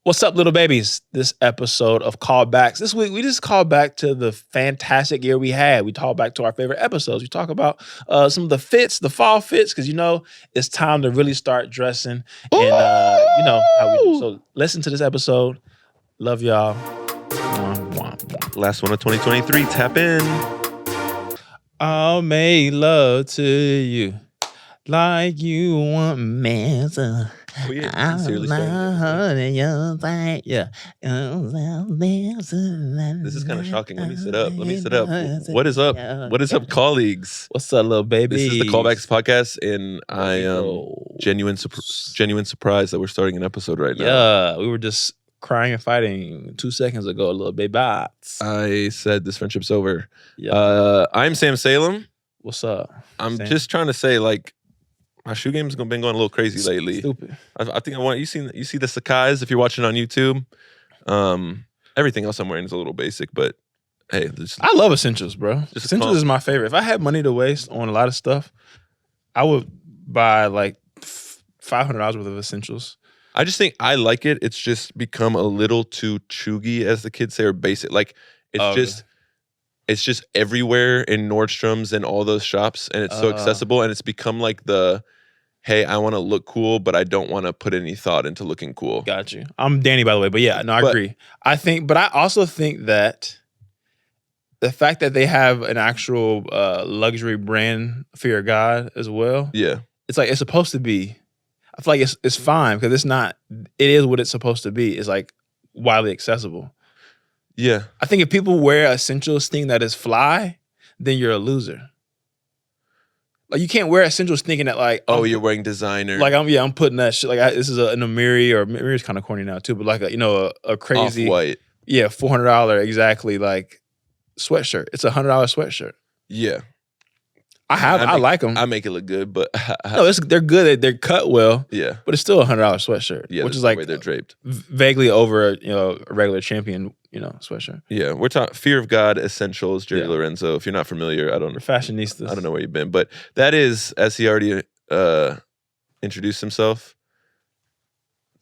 What's up, little babies? This episode of Callbacks. This week, we just call back to the fantastic year we had. We talk back to our favorite episodes. We talk about some of the fits, the fall fits, because it's time to really start dressing. And you know how we do. So listen to this episode. Love y'all. Last one of 2023. Tap in. I'll make love to you like you want me to. We sincerely starting. Yeah. This is kind of shocking. Let me sit up. What is up? What is up, colleagues? What's up, little baby? This is the Callbacks podcast, and I am genuine surprised that we're starting an episode right now. Yeah, we were just crying and fighting 2 seconds ago, little baby. I said this friendship's over. Yeah. I'm Sam Salem. What's up? I'm just trying to say, like, my shoe game's been going a little crazy lately. Stupid. I think you see the Sakai's if you're watching on YouTube. Everything else I'm wearing is a little basic, but hey, I love essentials, bro. Essentials is my favorite. If I had money to waste on a lot of stuff, I would buy like $500 worth of essentials. I just think I like it. It's just become a little too chuggy, as the kids say, or basic. Like it's just everywhere in Nordstrom's and all those shops, and it's so accessible, and it's become like hey, I want to look cool, but I don't want to put any thought into looking cool. Got you. I'm Danny, by the way, but yeah, no, I agree. But I also think that the fact that they have an actual luxury brand, Fear of God, as well. Yeah, it's like it's supposed to be. I feel like it's fine because it's not. It is what it's supposed to be. It's like widely accessible. Yeah, I think if people wear essentials thing that is fly, then you're a loser. Like you can't wear essentials thinking that like you're wearing designer. Like I'm putting that shit like this is an Amiri, or Amiri's kind of corny now too, but like a crazy Off-white. Yeah, $400 exactly like sweatshirt. It's $100 sweatshirt. Yeah. I like them. I make it look good, but no, they're good. They're cut well. Yeah, but it's still $100 sweatshirt. Yeah, which is like the way they're draped, vaguely over a regular Champion sweatshirt. Yeah, we're talking Fear of God essentials. Jerry Lorenzo. If you're not familiar, I don't know. Fashionistas. I don't know where you've been, but that is, as he already introduced himself.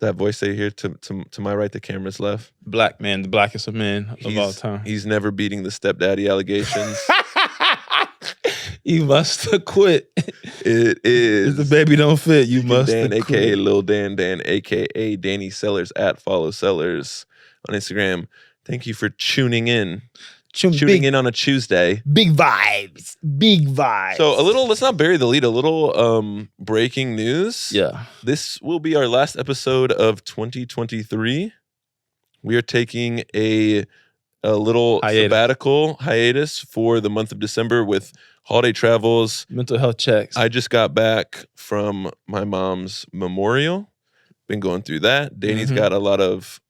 That voice that you hear to my right, the camera's left. Black man, the blackest of men of all time. He's never beating the stepdaddy allegations. You must have quit. It is. If the baby don't fit, you must have quit. AKA Lil Dan, AKA Danny Sellers at Follow Sellers on Instagram. Thank you for tuning in. Tuning in on a Tuesday. Big vibes. So let's not bury the lead. A little breaking news. Yeah. This will be our last episode of 2023. We are taking a little sabbatical hiatus for the month of December with holiday travels, mental health checks. I just got back from my mom's memorial. Been going through that. Danny's got a lot of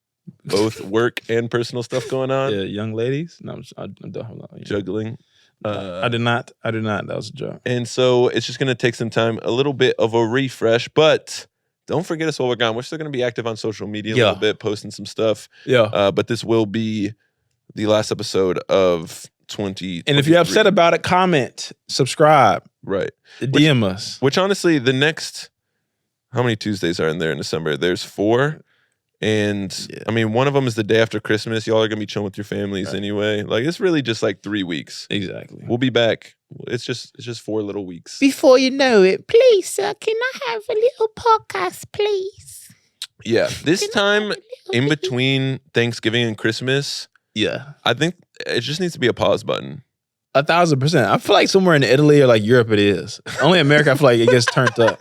both work and personal stuff going on. Yeah, young ladies. No, I don't have that. Juggling. I did not. That was a joke. And so it's just going to take some time, a little bit of a refresh, but don't forget us while we're gone. We're still going to be active on social media a little bit, posting some stuff. Yeah. But this will be the last episode of 2023. And if you're upset about it, comment, subscribe. Right. DM us. Which honestly, the next, how many Tuesdays are in there in December? There's 4. And I mean, one of them is the day after Christmas. Y'all are going to be chilling with your families anyway. Like, it's really just like 3 weeks. Exactly. We'll be back. It's just 4 little weeks. Before you know it, please, sir, can I have a little podcast, please? Yeah. This time in between Thanksgiving and Christmas, I think it just needs to be a pause button. 1,000%. I feel like somewhere in Italy or like Europe it is. Only in America I feel like it gets turned up.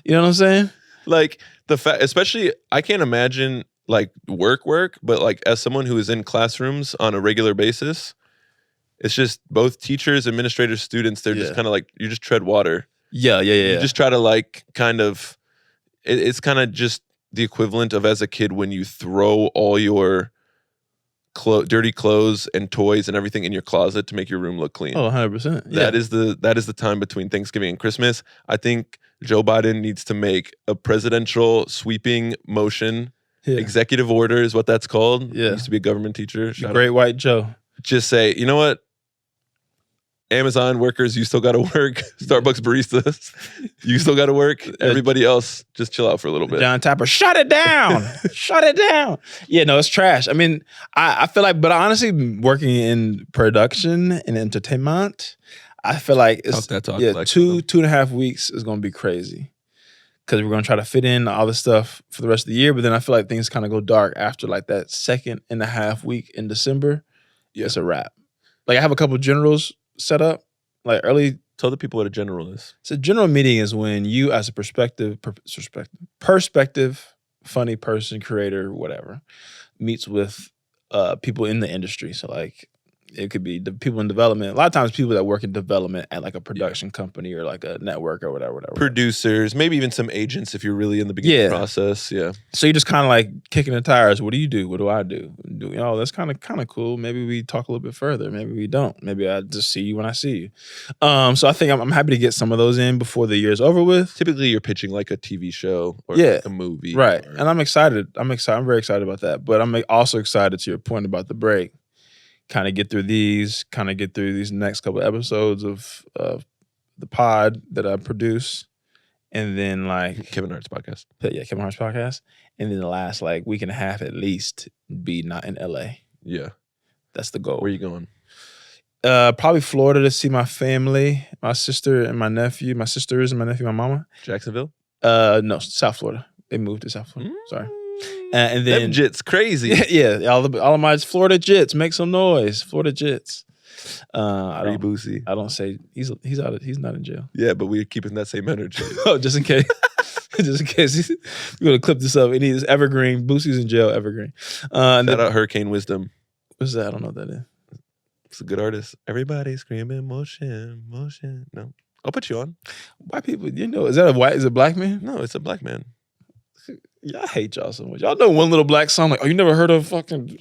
You know what I'm saying? Like the fact, especially I can't imagine like work, but like as someone who is in classrooms on a regular basis, it's just both teachers, administrators, students. They're just kind of like, you just tread water. Yeah. You just try to like kind of, it's kind of just the equivalent of as a kid when you throw all your dirty clothes and toys and everything in your closet to make your room look clean. Oh, 100%. Yeah. That is the time between Thanksgiving and Christmas. I think Joe Biden needs to make a presidential sweeping motion. Executive order is what that's called. Yeah. He used to be a government teacher. The Great White Joe. Just say, you know what? Amazon workers, you still got to work. Starbucks baristas, you still got to work. Everybody else, just chill out for a little bit. John Tapper, shut it down. Shut it down. Yeah, no, it's trash. I mean, I feel like, but honestly, working in production and entertainment, I feel like it's Talk 2.5 weeks is going to be crazy. Because we're going to try to fit in all this stuff for the rest of the year. But then I feel like things kind of go dark after like that 2.5 week in December. Yeah. It's a wrap. Like I have a couple generals set up, like early. Tell the people what a general is. So general meeting is when you as a perspective, funny person, creator, whatever, meets with people in the industry. So like it could be the people in development. A lot of times people that work in development at like a production company or like a network or whatever. Producers, maybe even some agents if you're really in the beginning process. Yeah. So you're just kind of like kicking the tires. What do you do? What do I do? That's kind of cool. Maybe we talk a little bit further. Maybe we don't. Maybe I just see you when I see you. So I think I'm happy to get some of those in before the year's over with. Typically you're pitching like a TV show or like a movie. Right. And I'm excited. I'm very excited about that. But I'm also excited to your point about the break. Kind of get through these next couple episodes of the pod that I produce. And then like Kevin Hart's podcast. Yeah, Kevin Hart's podcast. And then the last like week and a half at least be not in LA. Yeah. That's the goal. Where are you going? Probably Florida to see my family, my sister and my nephew, my sisters and my nephew, my mama. Jacksonville? No, South Florida. They moved to South Florida. Sorry. And then them Jits crazy. Yeah, all of my Florida Jits, make some noise. Florida Jits. Boosie. I don't say he's not in jail. Yeah, but we're keeping that same energy. Oh, just in case. Just in case. We're gonna clip this up. It needs Evergreen. Boosie's in jail, Evergreen. Shout out Hurricane Wisdom. What's that? I don't know what that is. It's a good artist. Everybody screaming motion, motion. No. I'll put you on. White people, is it a black man? No, it's a black man. Yeah, I hate y'all so much. Y'all know one little black song like, oh, you never heard of fucking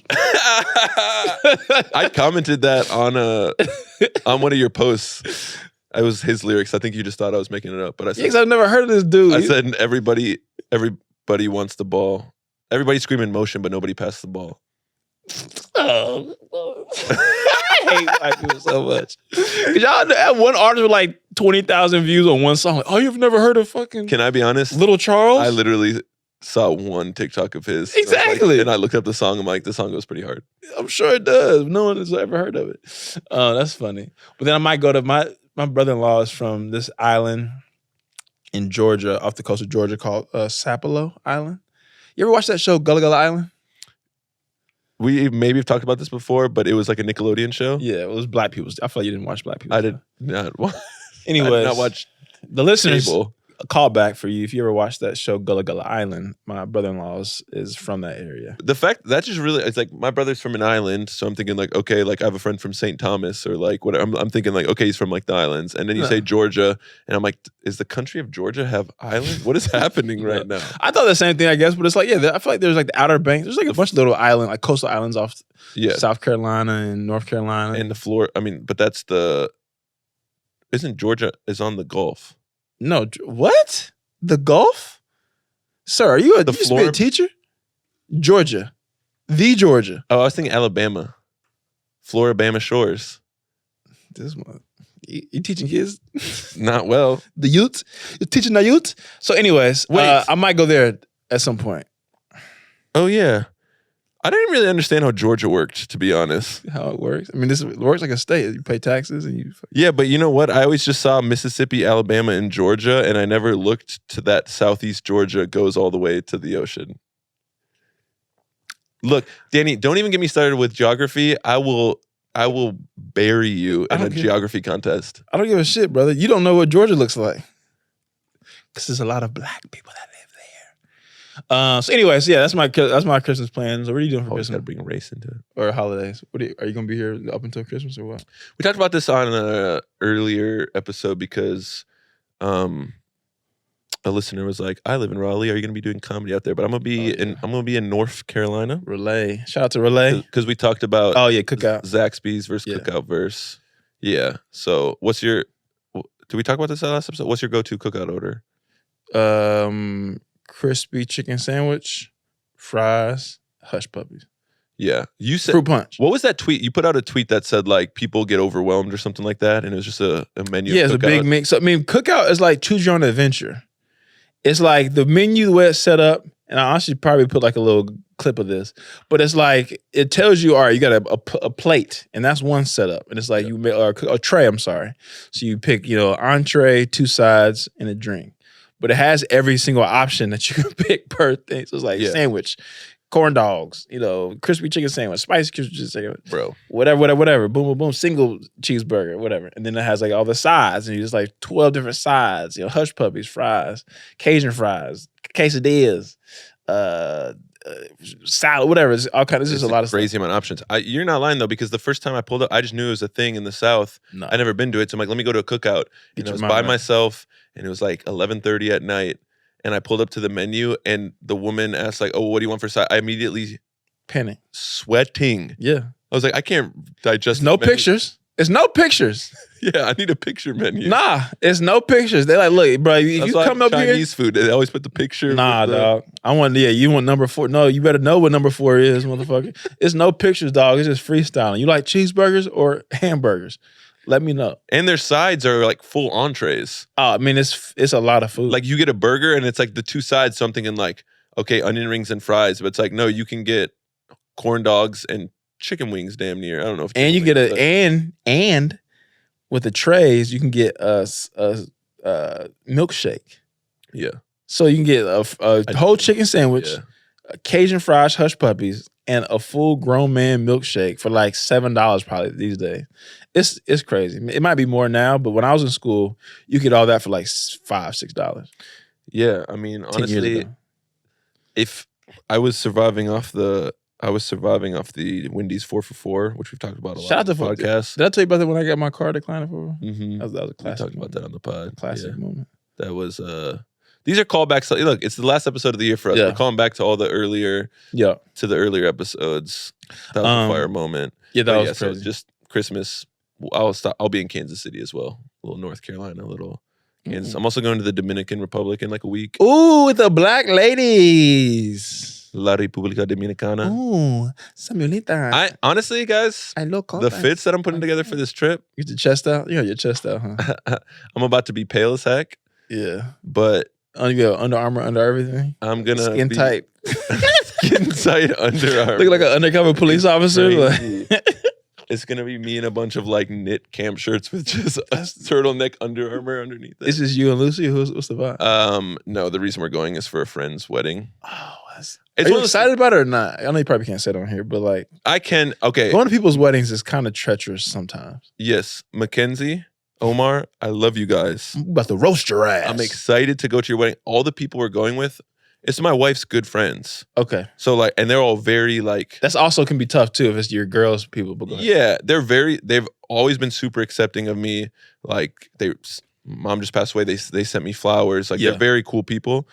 I commented that on one of your posts. It was his lyrics. I think you just thought I was making it up, but I said I've never heard of this dude. I said everybody wants the ball. Everybody screaming motion, but nobody passed the ball. Oh, I hate white people so much. Cause y'all have one artist with like 20,000 views on one song. Like, oh, you've never heard of fucking Can I be honest? Little Charles? I literally saw one TikTok of his. Exactly. And I looked up the song. I'm like, the song goes pretty hard. I'm sure it does. No one has ever heard of it. That's funny. But then I might go to my brother-in-law is from this island in Georgia, off the coast of Georgia called Sapelo Island. You ever watch that show, Gullah Gullah Island? We maybe have talked about this before, but it was like a Nickelodeon show. Yeah, it was black people. I feel like you didn't watch black people. I did not watch. Anyways, I did not watch the listeners. Cable. A callback for you. If you ever watched that show, Gullah Gullah Island, my brother-in-law is from that area. The fact that's just really, it's like my brother's from an island, so I'm thinking like, okay, like I have a friend from St. Thomas or like whatever. I'm thinking like, okay, he's from like the islands, and then you say Georgia, and I'm like, is the country of Georgia have islands? What is happening right now? I thought the same thing, I guess, but it's like, I feel like there's like the Outer Banks. There's like a bunch of little island, like coastal islands off South Carolina and North Carolina and the Florida. I mean, but that's isn't Georgia is on the Gulf? No, what? The Gulf? Sir, are you a teacher? Georgia. The Georgia. Oh, I was thinking Alabama. Floribama Shores. This one. You teaching kids? Not well. The youth? You're teaching the youth? So anyways, I might go there at some point. Oh, yeah. I didn't really understand how Georgia worked, to be honest. How it works? I mean, it works like a state. You pay taxes and you... Yeah, but you know what? I always just saw Mississippi, Alabama, and Georgia, and I never looked to that Southeast Georgia goes all the way to the ocean. Look, Danny, don't even get me started with geography. I will bury you in a geography contest. I don't give a shit, brother. You don't know what Georgia looks like. Because there's a lot of black people that live there. So anyways, yeah, that's my Christmas plans. What are you doing for Christmas? Gotta bring race into it. Or holidays. Are you gonna be here up until Christmas or what? We talked about this on an earlier episode because a listener was like, "I live in Raleigh. Are you gonna be doing comedy out there?" But I'm gonna be in North Carolina. Relay. Shout out to Relay. Because we talked about Cookout. Zaxby's versus Cookout verse. Yeah. So did we talk about this last episode? What's your go-to cookout order? Crispy chicken sandwich, fries, hush puppies. Yeah. You said Fruit punch. what was that tweet? You put out a tweet that said like people get overwhelmed or something like that, and it was just a menu. Yeah, it's a big mix. I mean, cookout is like choose your own adventure. It's like the menu the way it's set up, and I honestly probably put like a little clip of this, but it's like it tells you, all right, you got a plate, and that's one setup, and it's like you make a tray. I'm sorry, so you pick entree, 2 sides, and a drink, but it has every single option that you can pick per thing. So it's like sandwich, corn dogs, crispy chicken sandwich, spicy crispy chicken sandwich, bro, whatever, boom, boom, boom, single cheeseburger, whatever. And then it has like all the sides, and you just like 12 different sides, hush puppies, fries, Cajun fries, quesadillas, salad, whatever. It's all kind of, this is a lot of crazy amount of options. You're not lying though, because the first time I pulled up, I just knew it was a thing in the South. No. I'd never been to it. So I'm like, let me go to a cookout. And I was by myself, and it was like 11:30 at night. And I pulled up to the menu, and the woman asked like, "Oh, what do you want for side?" I immediately panic, sweating. Yeah, I was like, I can't digest. No pictures. It's no pictures. Yeah, I need a picture menu. Nah, it's no pictures. They're like, look, bro, if you come up here, Chinese food, they always put the picture. Nah, dog. You want number 4? No, you better know what number 4 is, motherfucker. It's no pictures, dog. It's just freestyling. You like cheeseburgers or hamburgers? Let me know. And their sides are like full entrees. Oh, I mean, it's a lot of food. Like you get a burger and it's like the 2 sides. So I'm thinking like, okay, onion rings and fries, but it's like, no, you can get corn dogs and chicken wings, damn near. I don't know if. And you get and with the trays, you can get a milkshake. Yeah. So you can get a whole chicken sandwich, Cajun fries, hush puppies, and a full grown man milkshake for like $7 probably these days. It's crazy. It might be more now, but when I was in school, you get all that for like $5-6. Yeah, I mean, honestly, if I was surviving off the Wendy's 4 for $4, which we've talked about a lot. Shout out to the podcast. Did I tell you about that when I got my car declined for? Mm-hmm. That was a classic. We talked about that on the pod. Classic moment. That was these are callbacks. Look, it's the last episode of the year for us. We're calling back to all the earlier episodes. That was a fire moment. Yeah, that was crazy. So just Christmas. I'll be in Kansas City as well. A little North Carolina, a little Kansas. I'm also going to the Dominican Republic in like a week. Ooh, with the black ladies. La República Dominicana. Ooh, Samuelita. I honestly, guys, the fits that I'm putting together for this trip. Get your chest out. You got your chest out, huh? I'm about to be pale as heck. Yeah, but you got Under Armour under everything. I'm gonna skin tight. Skin tight Under Armour. Look like an undercover police officer. It's gonna be me in a bunch of like knit camp shirts with just a turtleneck Under Armour underneath it. This is you and Lucy. What's the vibe? No, the reason we're going is for a friend's wedding. Oh, are you excited about it or not? I know you probably can't say it on here, but like I can. Okay, going to people's weddings is kind of treacherous sometimes. Yes, Mackenzie, Omar, I love you guys. I'm about to roast your ass. I'm excited to go to your wedding. All the people we're going with, it's my wife's good friends. Okay. So like, and they're all very like. That's also can be tough too if it's your girls' people. But yeah, they've always been super accepting of me. Like mom just passed away. They sent me flowers. Like they're very cool people.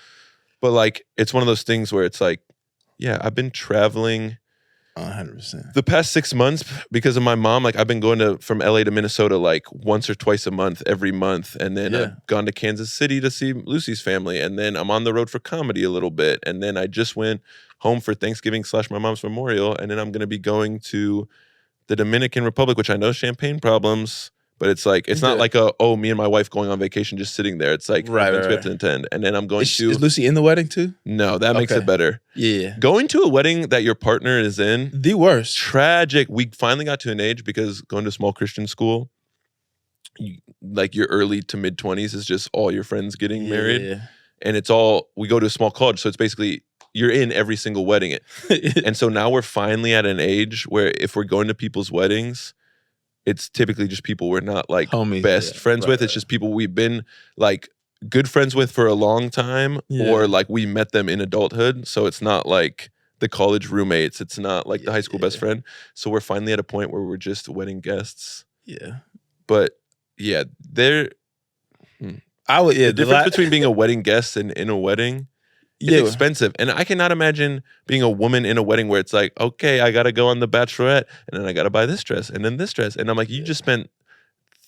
But like, it's one of those things where it's like, yeah, I've been traveling 100%. the past 6 months because of my mom. Like I've been going from LA to Minnesota like once or twice a month, every month. And then I've gone to Kansas City to see Lucy's family. And then I'm on the road for comedy a little bit. And then I just went home for Thanksgiving / my mom's memorial. And then I'm going to be going to the Dominican Republic, which I know champagne problems, but it's like, it's not like me and my wife going on vacation, just sitting there. It's like, we have to attend. And then I'm going Is Lucy in the wedding too? No, that makes it better. Yeah. Going to a wedding that your partner is in. The worst. Tragic. We finally got to an age because going to small Christian school, like your early to mid 20s is just all your friends getting married. And it's all, we go to a small college. So it's basically, you're in every single wedding. And so now we're finally at an age where if we're going to people's weddings, it's typically just people we're not like homies, best friends with. It's just people we've been like good friends with for a long time or like we met them in adulthood. So it's not like the college roommates. It's not like the high school best friend. So we're finally at a point where we're just wedding guests. Yeah. But yeah, the difference between being a wedding guest and in a wedding, it's expensive. And I cannot imagine being a woman in a wedding where it's like, okay, I got to go on the Bachelorette and then I got to buy this dress and then this dress. And I'm like, you just spent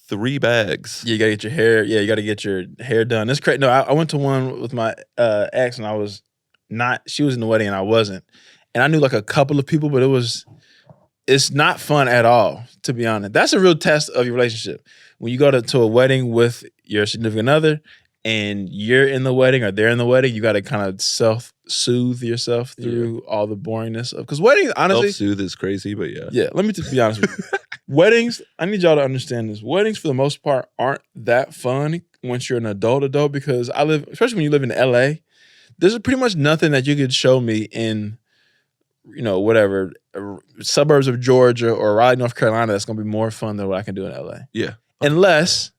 3 bags. You got to get your hair. Yeah, you got to get your hair done. It's crazy. No, I went to one with my ex and I was not, she was in the wedding and I wasn't. and I knew like a couple of people, but it's not fun at all, to be honest. That's a real test of your relationship. When you go to a wedding with your significant other and you're in the wedding or they're in the wedding, you got to kind of self-soothe yourself through all the boringness of, because weddings, honestly. Self-soothe is crazy, but yeah. Yeah, let me just be honest with you. Weddings, I need y'all to understand this. Weddings, for the most part, aren't that fun once you're an adult, because especially when you live in LA, there's pretty much nothing that you could show me in, whatever, suburbs of Georgia or Raleigh, North Carolina, that's going to be more fun than what I can do in LA. Yeah. Unless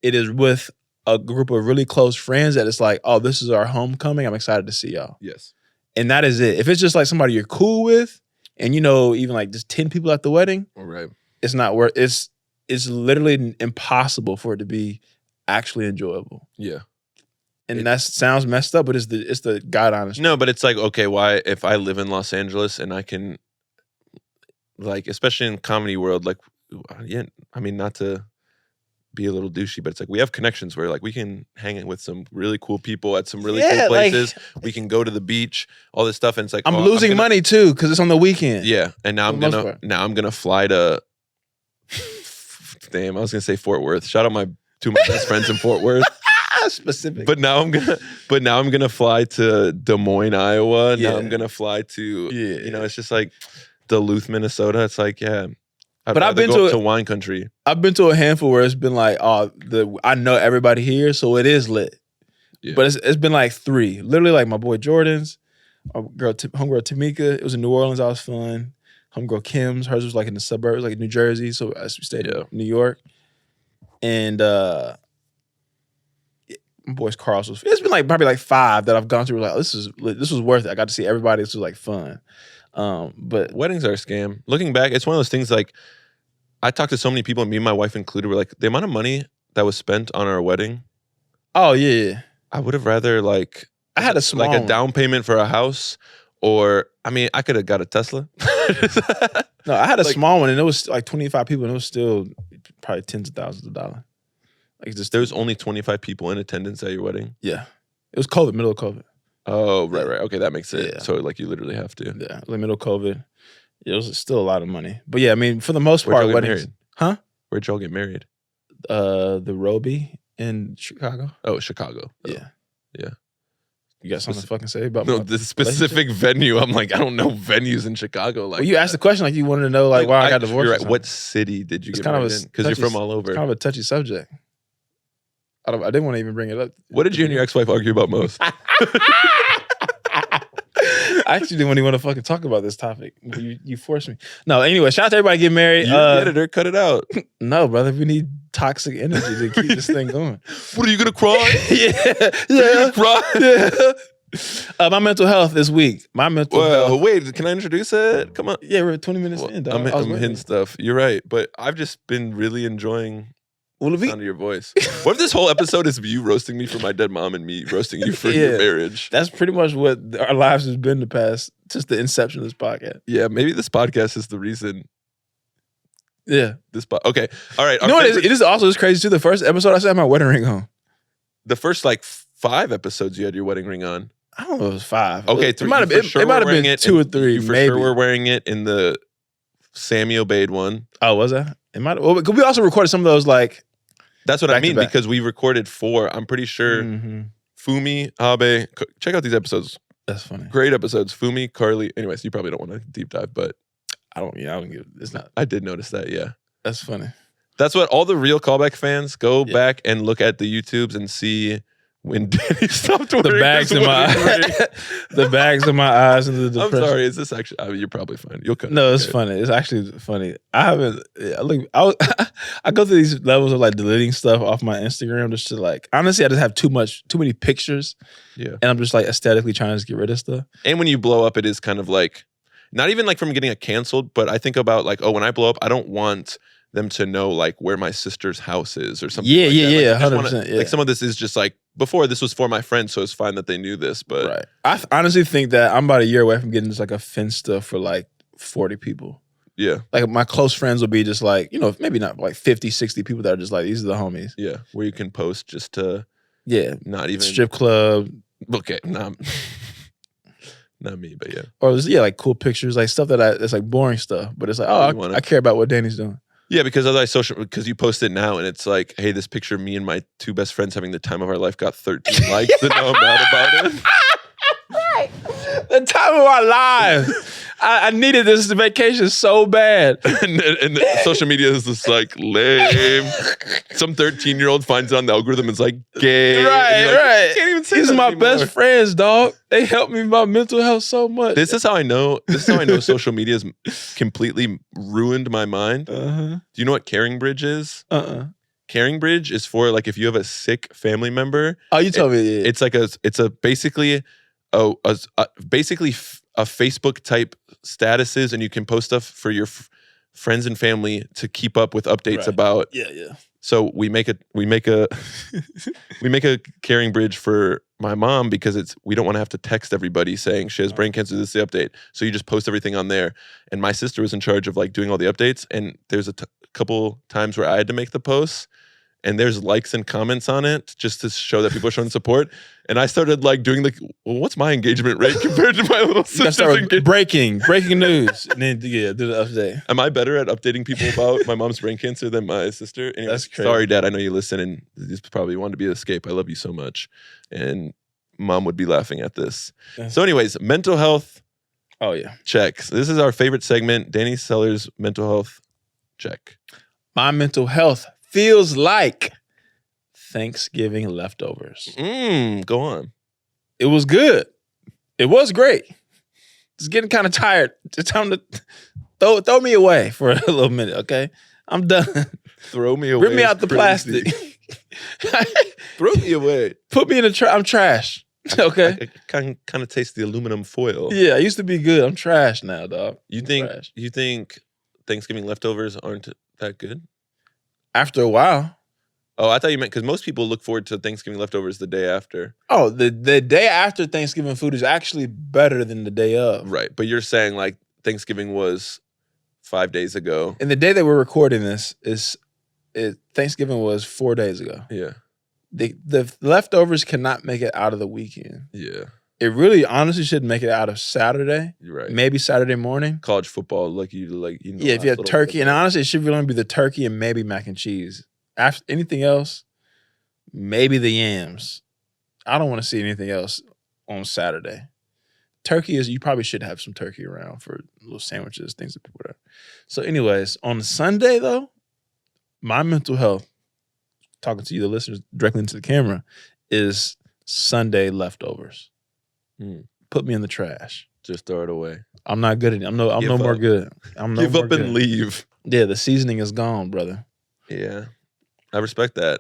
it is with a group of really close friends that it's like, oh, this is our homecoming. I'm excited to see y'all. Yes. And that is it. If it's just like somebody you're cool with and even like just 10 people at the wedding, all right, it's not worth it's literally impossible for it to be actually enjoyable. Yeah. And that sounds messed up, but it's the God honest. No, but it's like, okay, why if I live in Los Angeles and I can, like, especially in comedy world, like, yeah, I mean, not to be a little douchey, but it's like we have connections where like we can hang with some really cool people at some really cool places. We can go to the beach, all this stuff, and it's like I'm losing money too because it's on the weekend. Yeah, and now I'm gonna fly to. Damn, I was gonna say Fort Worth. Shout out to my best friends in Fort Worth. Specific. But now I'm gonna fly to Des Moines, Iowa. Now I'm gonna fly to it's just like Duluth, Minnesota. It's like, yeah. I've been to wine country. I've been to a handful where it's been like, I know everybody here, so it is lit. Yeah. But it's been like 3. Literally, like my boy Jordan's, homegirl Tamika. It was in New Orleans. That was fun. Homegirl Kim's. Hers was like in the suburbs, like New Jersey. So I stayed in New York. And my boy's Carl's was. It's been like probably like 5 that I've gone through. Like this was worth it. I got to see everybody. This was like fun. But weddings are a scam. Looking back, it's one of those things like I talked to so many people, and me and my wife included, were like, the amount of money that was spent on our wedding. Oh yeah. I would have rather like I had a down payment for a house, or I mean, I could have got a Tesla. No, I had a small one, and it was like 25 people, and it was still probably tens of thousands of dollars. Like there was only 25 people in attendance at your wedding. Yeah, it was COVID, middle of COVID. Oh, right. Okay, that makes it. Yeah. So, like, you literally have to. Yeah, like middle of COVID. It was still a lot of money. But yeah, I mean, for the most part, weddings. Married? Huh? Where'd y'all get married? The Roby in Chicago. Oh, Chicago. Oh. Yeah. Yeah. You got something to fucking say about the specific venue? I'm like, I don't know venues in Chicago. Like, well, you asked the question like you wanted to know like why I got divorced. You're right. What city did you get married in? Because you're from all over. It's kind of a touchy subject. I didn't want to even bring it up. What did you and your ex-wife argue about most? I actually didn't even want to fucking talk about this topic. You forced me. No, anyway, shout out to everybody getting married. You editor, cut it out. No, brother, we need toxic energy to keep this thing going. What, are you gonna cry? Yeah. Are you gonna cry? Yeah. My mental health this week. My mental health. Wait, can I introduce it? Come on. Yeah, we're 20 minutes in, dog. I'm hitting stuff. You're right, but I've just been really enjoying the sound of your voice. What if this whole episode is you roasting me for my dead mom and me roasting you for your marriage? That's pretty much what our lives has been since the inception of this podcast. Yeah, maybe this podcast is the reason. Yeah. Okay. All right. You know what? It is also crazy too. The first episode I still had my wedding ring on. The first like 5 episodes you had your wedding ring on. I don't know if it was 5. Okay, it might have been 2 or 3. You for sure were wearing it in the Sammy Obeyed one. Oh, was that? It might. Well, we also recorded some of those like. That's what I mean, because we recorded 4. I'm pretty sure Fumi, Abe. Check out these episodes. That's funny. Great episodes. Fumi, Carly. Anyways, you probably don't want to deep dive, but I don't give. It's not. I did notice that. Yeah, that's funny. That's what all the real Callback fans go back and look at the YouTubes and see when Danny stopped wearing the bags in my the bags in my eyes and the depression. I'm sorry. Is this actually? You're probably fine. You'll cut. No, it's funny. It's actually funny. I go through these levels of like deleting stuff off my Instagram just to like. Honestly, I just have too many pictures. Yeah, and I'm just like aesthetically trying to just get rid of stuff. And when you blow up, it is kind of like not even like from getting it canceled, but I think about like, oh, when I blow up, I don't want them to know like where my sister's house is or something. Yeah, like yeah, that. Like, 100%. Like some of this is just like before this was for my friends, so it's fine that they knew this. But right. I honestly think that I'm about a year away from getting just like a Finsta for like 40 people. Yeah. Like my close friends will be just like, maybe not like 50, 60 people that are just like, these are the homies. Yeah. Where you can post just to not even strip club. Okay. Nah, Not me, but yeah. Or like cool pictures, like stuff that's like boring stuff, but it's like, I care about what Danny's doing. Yeah, because because you post it now and it's like, hey, this picture of me and my 2 best friends having the time of our life got 13 likes, and now I'm mad about it. Right. The time of our lives. I needed this vacation so bad. and social media is just like lame. Some 13-year-old finds it on the algorithm and is like gay. Right. You can't even say These are that my anymore. best friends, dog. They help me with my mental health so much. This is how I know social media has completely ruined my mind. Do you know what Caring Bridge is? Caring Bridge is for like if you have a sick family member. Oh, you told me. Yeah. It's like basically a Facebook type statuses, and you can post stuff for your friends and family to keep up with updates about. Yeah. So we make a Caring Bridge for my mom because we don't want to have to text everybody saying she has brain cancer. This is the update. So you just post everything on there. And my sister was in charge of like doing all the updates. And there's a couple times where I had to make the posts. And there's likes and comments on it just to show that people are showing support. And I started like doing what's my engagement rate compared to my little sister's engagement? Breaking news. And then do the update. Am I better at updating people about my mom's brain cancer than my sister? Anyway, that's crazy. Sorry, Dad. I know you listen, and this probably wanted to be an escape. I love you so much. And Mom would be laughing at this. So anyways, mental health. Oh, yeah. Check. So this is our favorite segment. Danny Sellers' mental health check. My mental health feels like Thanksgiving leftovers. Go on. It was good. It was great. It's getting kind of tired. It's time to throw me away for a little minute, okay? I'm done. Throw me away. Rip me out the plastic. Throw me away. Put me in I'm trash. Okay. I kind of taste the aluminum foil. Yeah, I used to be good. I'm trash now, dog. You think Thanksgiving leftovers aren't that good? After a while. Oh, I thought you meant because most people look forward to Thanksgiving leftovers the day after. Oh, the day after Thanksgiving food is actually better than the day of. Right, but you're saying like Thanksgiving was 5 days ago. And the day that we're recording this Thanksgiving was 4 days ago. Yeah. The leftovers cannot make it out of the weekend. Yeah. It really honestly should make it out of Saturday. You're right. Maybe Saturday morning. College football, if you if you have turkey, and honestly, it should only be the turkey and maybe mac and cheese. After anything else, maybe the yams. I don't want to see anything else on Saturday. Turkey you probably should have some turkey around for little sandwiches, things that people do. So anyways, on Sunday though, my mental health, talking to you, the listeners, directly into the camera, is Sunday leftovers. Put me in the trash. Just throw it away. I'm not good at it. I'm no more good. Give up and leave. Yeah, the seasoning is gone, brother. Yeah, I respect that.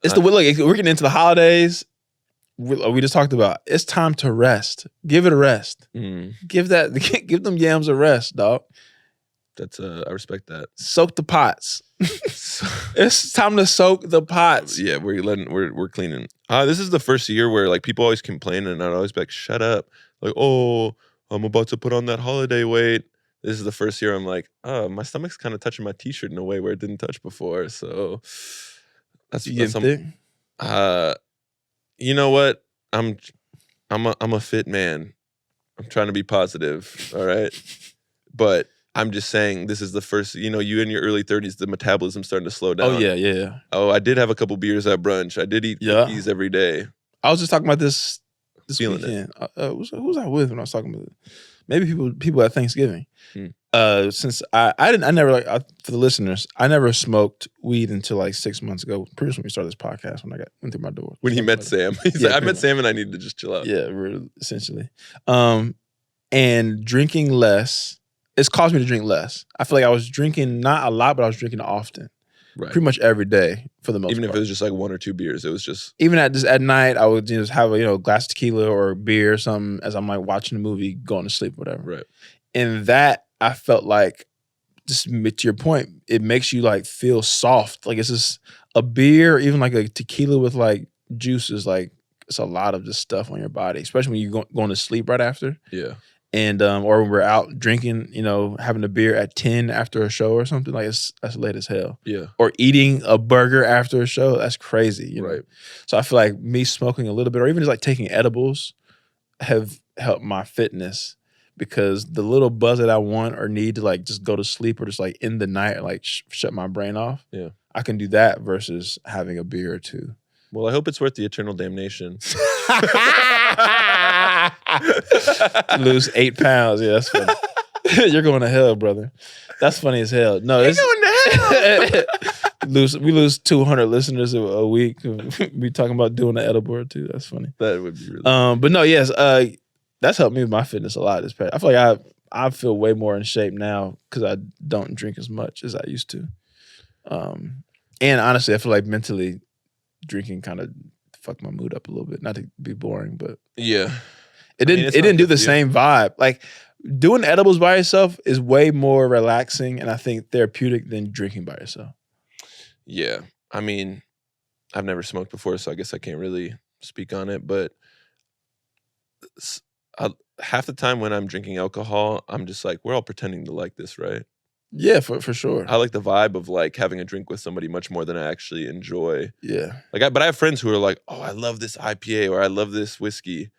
It's look. We're getting into the holidays. We just talked about. It's time to rest. Give it a rest. Give them yams a rest, dog. That's I respect that. Soak the pots. It's time to soak the pots. Yeah, we're cleaning. This is the first year where like people always complain, and I'd always be like, "Shut up!" Like, oh, I'm about to put on that holiday weight. This is the first year I'm like, oh, my stomach's kind of touching my t-shirt in a way where it didn't touch before. So that's thick? You know what? I'm a fit man. I'm trying to be positive. All right, but I'm just saying this is the first, you in your early 30s, the metabolism's starting to slow down. Oh, yeah. Oh, I did have a couple beers at brunch. I did eat cookies every day. I was just talking about this Feeling weekend. Who was I with when I was talking about it? Maybe people at Thanksgiving. Since I never for the listeners, I never smoked weed until like 6 months ago. Pretty much when we started this podcast, when I went through my door. When he met Sam. He's like, I met Sam and I needed to just chill out. Yeah, essentially. And drinking less. It's caused me to drink less. I feel like I was drinking not a lot, but I was drinking often. Right. Pretty much every day for the most part. Even if it was just like 1 or 2 beers, it was just... Even at night, I would just have a glass of tequila or a beer or something as I'm like watching a movie, going to sleep, whatever. Right. And that, I felt like, just to your point, it makes you like feel soft. Like it's just a beer, even like a tequila with like juices, like it's a lot of just stuff on your body, especially when you're going to sleep right after. Yeah. And or when we're out drinking, having a beer at 10 after a show or something, like that's late as hell. Yeah. Or eating a burger after a show, that's crazy. Right. So I feel like me smoking a little bit, or even just like taking edibles, have helped my fitness because the little buzz that I want or need to like just go to sleep or just like in the night like shut my brain off. Yeah. I can do that versus having a beer or two. Well, I hope it's worth the eternal damnation. Lose 8 pounds. Yeah, that's funny. You're going to hell, brother. That's funny as hell. No, You're going to hell. we lose 200 listeners a week. We talking about doing the edible or two. That's funny. That would be really but no, yes, that's helped me with my fitness a lot this past. I feel like I feel way more in shape now because I don't drink as much as I used to. And honestly, I feel like mentally drinking kind of fucked my mood up a little bit. Not to be boring, but yeah, it didn't do the same vibe. Like doing edibles by yourself is way more relaxing and I think therapeutic than drinking by yourself. Yeah, I mean, I've never smoked before, so I guess I can't really speak on it. But half the time when I'm drinking alcohol, I'm just like, we're all pretending to like this, right? Yeah, for sure. I like the vibe of like having a drink with somebody much more than I actually enjoy. Yeah. But I have friends who are like, oh, I love this IPA or I love this whiskey.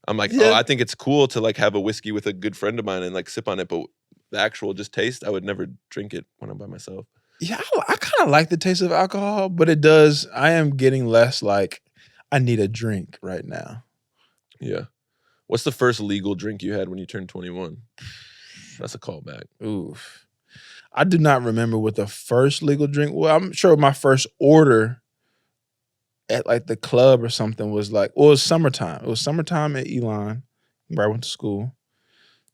I'm like, Yeah. oh, I think it's cool to like have a whiskey with a good friend of mine and like sip on it, but the actual just taste, I would never drink it when I'm by myself. Yeah, I kind of like the taste of alcohol, but I am getting less like, I need a drink right now. Yeah. What's the first legal drink you had when you turned 21? That's a callback. Oof. I do not remember what the first legal drink was. I'm sure my first order at like the club or something was like, well, it was summertime. It was summertime at Elon, where I went to school.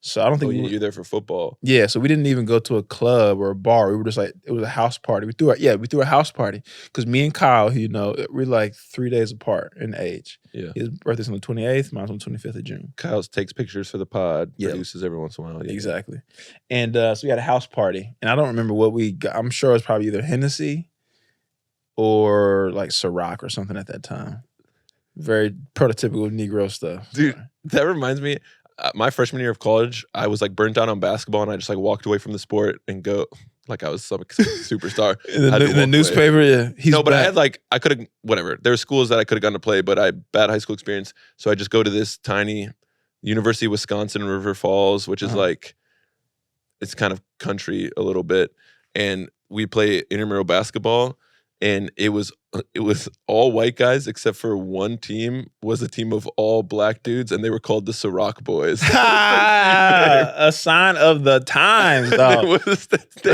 So I don't think you're there for football. Yeah, so we didn't even go to a club or a bar. We were just like, it was a house party. We threw a house party because me and Kyle, we're like 3 days apart in age. Yeah, his birthday's on the 28th, mine's on the 25th of June. Kyle takes pictures for the pod, produces every once in a while. Yeah. Exactly. And so we had a house party, and I don't remember what we got. I'm sure it was probably either Hennessy or like Ciroc or something at that time. Very prototypical Negro stuff. Dude, that reminds me. My freshman year of college, I was like burnt out on basketball, and I just like walked away from the sport and go like I was some superstar. in the newspaper, yeah. But I could have whatever. There were schools that I could have gone to play, but I had bad high school experience, so I just go to this tiny University of Wisconsin River Falls, which is like it's kind of country a little bit, and we play intramural basketball. And it was all white guys except for one team was a team of all black dudes, and they were called the Ciroc Boys. A sign of the times, dog. They were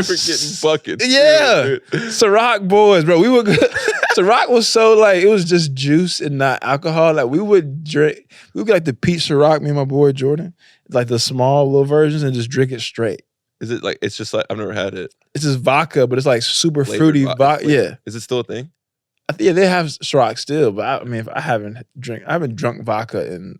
getting buckets. Yeah, Ciroc Boys, bro. We would. Ciroc was so like it was just juice and not alcohol. Like we would drink. We would get like the peach Ciroc, me and my boy Jordan, like the small little versions, and just drink it straight. Is it like, it's just like, I've never had it. It's just vodka, but it's like super fruity vodka. Yeah. Is it still a thing? Yeah, they have Ciroc still, but I mean, if I haven't drunk vodka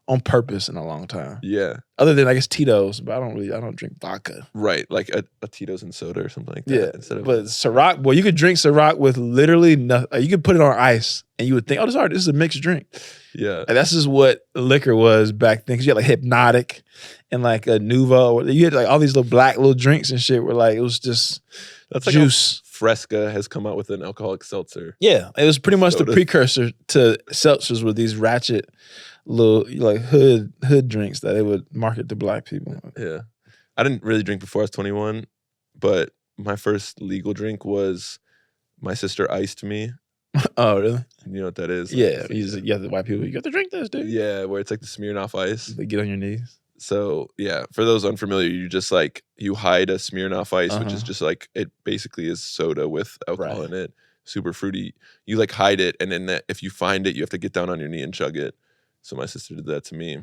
on purpose in a long time. Yeah. Other than I guess Tito's, but I don't drink vodka. Right, like a Tito's and soda or something like that. Yeah, but Ciroc, boy, you could drink Ciroc with literally nothing. You could put it on ice, and you would think, oh, this is a mixed drink. Yeah, and that's just what liquor was back then. Because you had like Hypnotic and like a Nuvo. You had like all these little black little drinks and shit. Where like it was just juice. Like Fresca has come out with an alcoholic seltzer. Yeah, it was pretty much the precursor to seltzers with these ratchet little like hood drinks that they would market to black people. Yeah, I didn't really drink before I was 21, but my first legal drink was my sister iced me. Oh, really? You know what that is? Yeah, you have the white people. You got to drink this, dude. Yeah, where it's like the Smirnoff Ice. They get on your knees. So yeah, for those unfamiliar, you just like you hide a Smirnoff Ice, which is just like it basically is soda with alcohol in it, super fruity. You like hide it, and then if you find it, you have to get down on your knee and chug it. So my sister did that to me,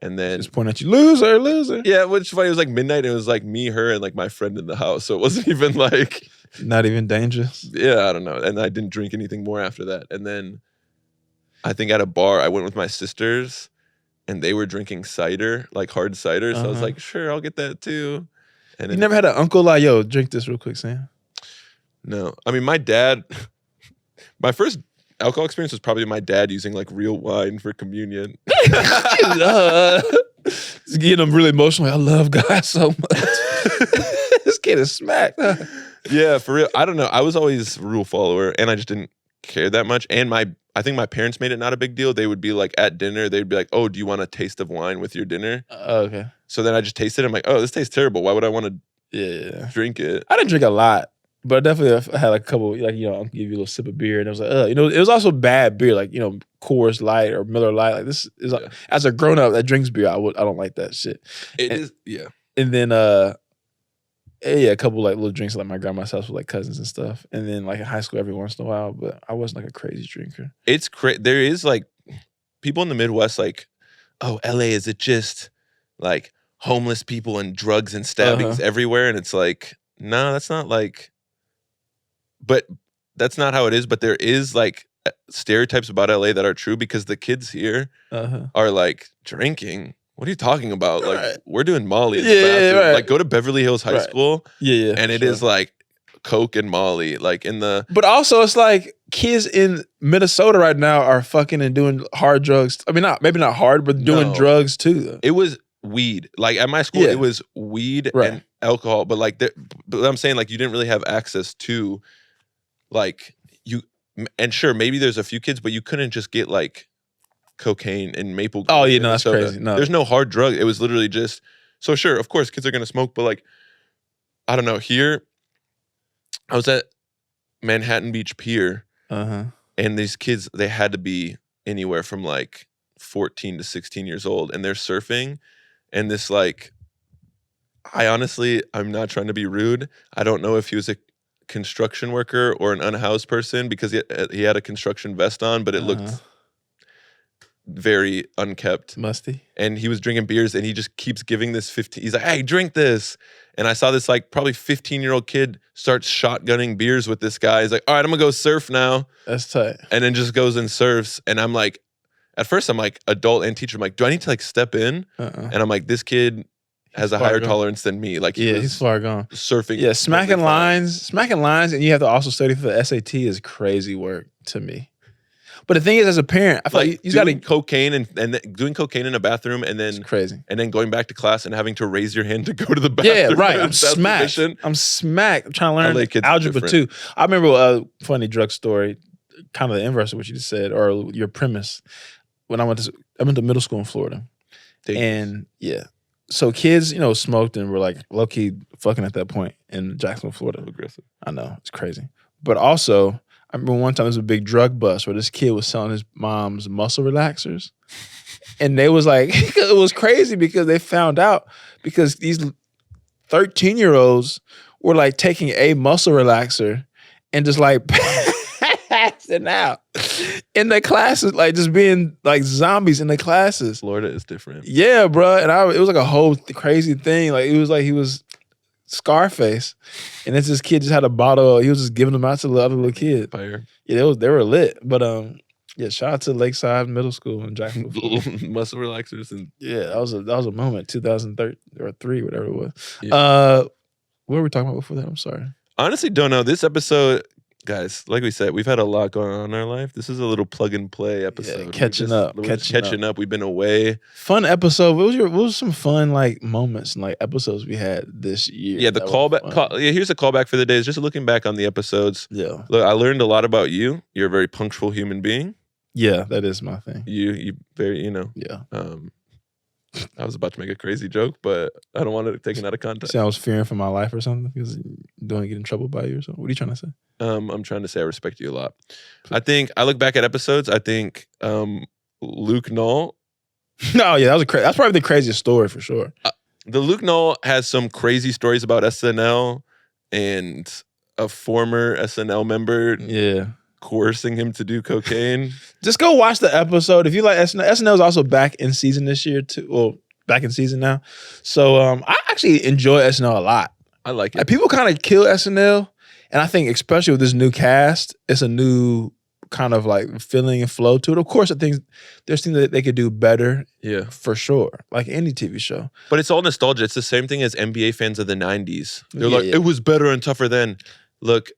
and then just point at you, loser. Yeah, which is funny. It was like midnight, and it was like me, her, and like my friend in the house. So it wasn't even like not even dangerous. Yeah, I don't know. And I didn't drink anything more after that. And then I think at a bar, I went with my sisters. And they were drinking cider, like hard cider. So I was like, sure, I'll get that too. And you never had an uncle like, yo, drink this real quick, Sam? No. I mean, my dad, my first alcohol experience was probably my dad using like real wine for communion. It's getting them really emotional. I love God so much. This kid is smacked. Yeah, for real. I don't know. I was always a rule follower, and I just didn't care that much. And I think my parents made it not a big deal. They would be like at dinner, they'd be like, "Oh, do you want a taste of wine with your dinner?" Okay. So then I just tasted it. I'm like, "Oh, this tastes terrible. Why would I want to Yeah. drink it?" I didn't drink a lot, but I definitely had like a couple, like, I'll give you a little sip of beer. And it was like, it was also bad beer, like, Coors Light or Miller Light. Like this is, as a grown up that drinks beer, I don't like that shit. It is, yeah. And then, a couple like little drinks at like my grandma's house with like cousins and stuff. And then like in high school every once in a while, but I wasn't like a crazy drinker. It's there is like people in the Midwest like, "Oh, LA, is it just like homeless people and drugs and stabbings everywhere?" And it's like, no, that's not like, but that's not how it is. But there is like stereotypes about LA that are true because the kids here are like drinking. What are you talking about? Like, we're doing Molly in the bathroom. Right. Like, go to Beverly Hills High School. Yeah. And it is like Coke and Molly, like in the. But also, it's like kids in Minnesota right now are fucking and doing hard drugs. I mean, maybe not hard, but doing drugs too. It was weed. Like at my school, it was weed and alcohol. But like, but I'm saying like you didn't really have access to, like and sure, maybe there's a few kids, but you couldn't just get like cocaine in Maple. Oh yeah, no, that's crazy. No, there's no hard drug. It was literally just so sure. Of course, kids are gonna smoke, but like, I don't know. Here, I was at Manhattan Beach Pier, and these kids, they had to be anywhere from like 14 to 16 years old, and they're surfing, and this like, I'm not trying to be rude. I don't know if he was a construction worker or an unhoused person because he had a construction vest on, but it looked very unkept, musty, and he was drinking beers, and he just keeps giving this 15. He's like, "Hey, drink this," and I saw this like probably 15-year-old kid start shotgunning beers with this guy. He's like, "All right, I'm gonna go surf now." That's tight. And then just goes and surfs, and I'm like, at first I'm like adult and teacher. I'm like, do I need to like step in? And I'm like, this kid has a higher tolerance than me. Like, he's far gone. Surfing, smacking lines, and you have to also study for the SAT is crazy work to me. But the thing is, as a parent, I feel like you got to cocaine and doing cocaine in a bathroom, and then it's crazy, and then going back to class and having to raise your hand to go to the bathroom. Yeah, right. I'm smacked. I'm trying to learn algebra too. I remember a funny drug story, kind of the inverse of what you just said, or your premise. When I went to middle school in Florida, and so kids, smoked and were like low key fucking at that point in Jacksonville, Florida. Aggressive. I know, it's crazy, but also. I remember one time there was a big drug bust where this kid was selling his mom's muscle relaxers. And they was like, it was crazy because they found out because these 13-year-olds were like taking a muscle relaxer and just like passing out in the classes, like just being like zombies in the classes. Florida is different. Yeah, bro. And it was like a whole crazy thing. Like it was like he was Scarface, and this kid just had a bottle. He was just giving them out to the other little kids. Fire. Yeah, they were lit. But shout out to Lakeside Middle School in Jacksonville. Muscle relaxers and that was a moment. 2003 or 3, whatever it was. Yeah. What were we talking about before that? I'm sorry. Honestly, don't know. This episode, guys, like we said, we've had a lot going on in our life. This is a little plug and play episode. Yeah, catching up. We've been away. Fun episode. What was some fun like moments and like episodes we had this year? Yeah, the callback. Here's a callback for the days. Just looking back on the episodes. Yeah. Look, I learned a lot about you. You're a very punctual human being. Yeah, that is my thing. You very, Yeah. I was about to make a crazy joke, but I don't want it taken out of context. See, I was fearing for my life or something because don't get in trouble by you or something. What are you trying to say? I'm trying to say I respect you a lot. I look back at episodes. I think Luke Null. No, yeah, that's probably the craziest story for sure. The Luke Null has some crazy stories about SNL and a former SNL member. Yeah. Coercing him to do cocaine. Just go watch the episode. If you like SNL, SNL is also back in season this year too. Well, back in season now. So I actually enjoy SNL a lot. I like it. Like, people kind of kill SNL, and I think especially with this new cast, it's a new kind of like feeling and flow to it. Of course, I think there's things that they could do better. Yeah, for sure. Like any TV show. But it's all nostalgia. It's the same thing as NBA fans of the 90s. They're it was better and tougher then. Look,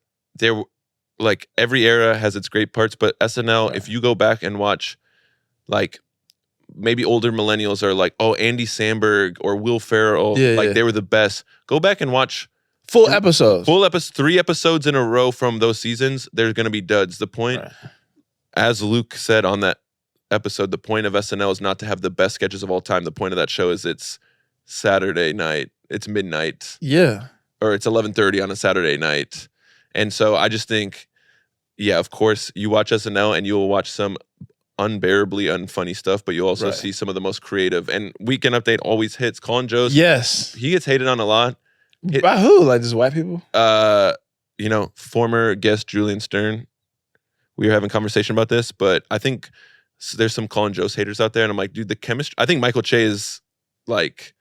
like every era has its great parts, but SNL, if you go back and watch, like maybe older millennials are like, oh, Andy Samberg or Will Ferrell, they were the best. Go back and watch Full episodes. 3 episodes in a row from those seasons, there's going to be duds. The point, as Luke said on that episode, the point of SNL is not to have the best sketches of all time. The point of that show is it's Saturday night. It's midnight. Yeah. Or it's 11:30 on a Saturday night. And so I just think, yeah, of course, you watch SNL and you will watch some unbearably unfunny stuff, but you also see some of the most creative. And Weekend Update always hits. Colin Jost, yes, he gets hated on a lot. By who? Like just white people? Former guest Julian Stern. We were having a conversation about this, but I think there's some Colin Jost haters out there, and I'm like, dude, the chemistry. I think Michael Che is like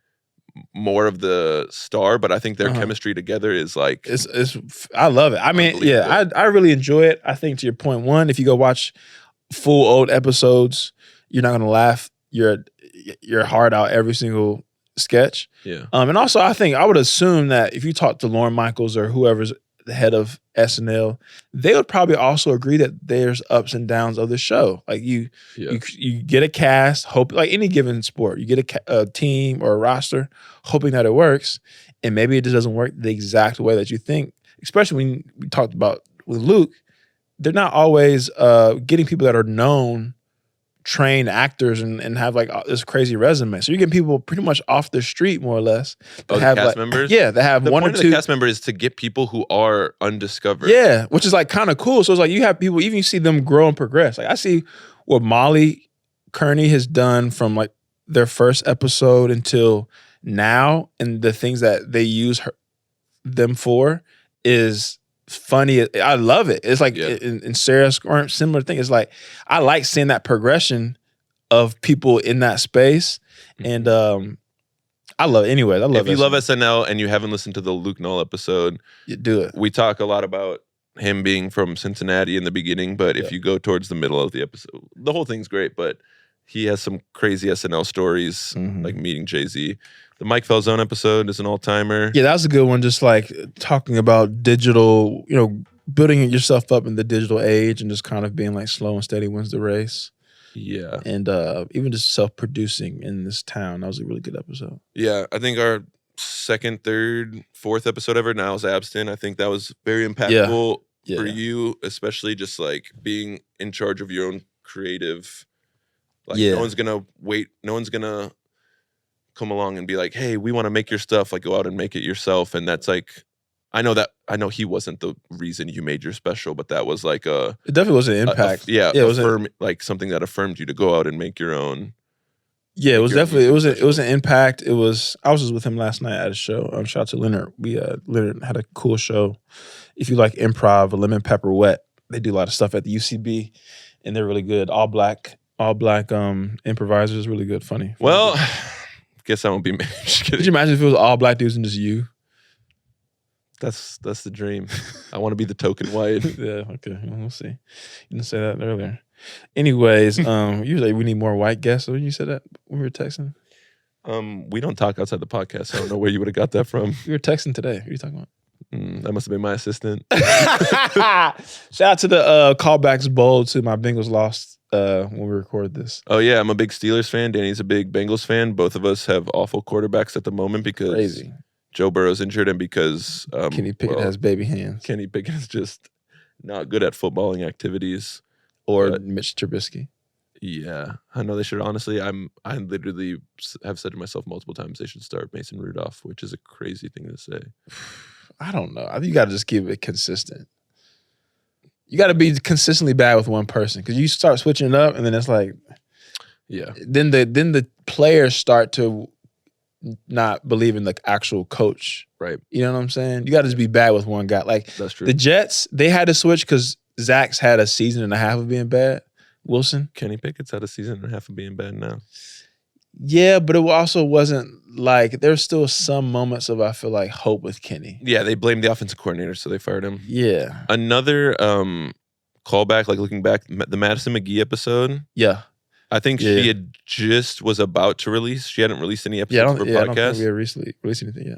more of the star, but I think their chemistry together is like it's I love it. I mean, yeah, I really enjoy it. I think to your point, one, if you go watch full old episodes, you're not gonna laugh your heart out every single sketch. Yeah. And also I think I would assume that if you talk to Lorne Michaels or whoever's the head of SNL, they would probably also agree that there's ups and downs of the show. Like you get a cast, hope like any given sport, you get a team or a roster, hoping that it works, and maybe it just doesn't work the exact way that you think. Especially when we talked about with Luke, they're not always getting people that are known, trained actors and have like this crazy resume. So you're getting people pretty much off the street, more or less. The cast members? Yeah, they have one or two. The cast member is to get people who are undiscovered. Yeah, which is like kind of cool. So it's like you have people, even you see them grow and progress. Like I see what Molly Kearney has done from like their first episode until now, and the things that they use them for is funny. I love it. It's like in Sarah Squirm, similar thing. It's like I like seeing that progression of people in that space, and I love it. Anyways, I love. If you love SNL and you haven't listened to the Luke Null episode, you do it. We talk a lot about him being from Cincinnati in the beginning, but if you go towards the middle of the episode, the whole thing's great. But he has some crazy SNL stories, like meeting Jay-Z. The Mike Falzone episode is an all-timer. Yeah, that was a good one. Just like talking about digital, building yourself up in the digital age and just kind of being like slow and steady wins the race. Yeah. And even just self-producing in this town. That was a really good episode. Yeah, I think our second, third, fourth episode ever now is Abstin. I think that was very impactful for you, especially just like being in charge of your own creative. Like no one's gonna wait. No one's gonna come along and be like, "Hey, we want to make your stuff." Like, go out and make it yourself. And that's like, I know he wasn't the reason you made your special, but that was like it definitely was an impact. It was like something that affirmed you to go out and make your own. Yeah, it was definitely it was an impact. I was just with him last night at a show. Shout out to Leonard. Leonard had a cool show. If you like improv, Lemon Pepper Wet, they do a lot of stuff at the UCB, and they're really good. All black improvisers, really good, funny. Well, guess I won't be. Could you imagine if it was all black dudes and just you? That's the dream. I want to be the token white. Yeah, okay. Well, we'll see. You didn't say that earlier. Anyways, usually we need more white guests. So you said that when we were texting? We don't talk outside the podcast. So I don't know where you would have got that from. We were texting today. What are you talking about? That must have been my assistant. Shout out to the Callbacks Bowl to my Bengals lost when we recorded this. Oh yeah, I'm a big Steelers fan. Danny's a big Bengals fan. Both of us have awful quarterbacks at the moment because Joe Burrow's injured and because Kenny Pickett has baby hands. Kenny Pickett is just not good at footballing activities. Or Mitch Trubisky. Yeah, I know they should. Honestly, I literally have said to myself multiple times they should start Mason Rudolph, which is a crazy thing to say. I don't know. I think you got to just keep it consistent. You got to be consistently bad with one person because you start switching it up, and then it's like, Then the players start to not believe in the actual coach, right? You know what I'm saying? You got to just be bad with one guy. Like that's true. The Jets, they had to switch because Zach's had a season and a half of being bad. Wilson, Kenny Pickett's had a season and a half of being bad now. Yeah, but it also wasn't like there's still some moments of I feel like hope with Kenny. Yeah, they blamed the offensive coordinator, so they fired him. Yeah. Another callback, like looking back, the Madison McGee episode. Yeah. I think she had just was about to release. She hadn't released any episodes of her podcast. I don't think we had recently released anything,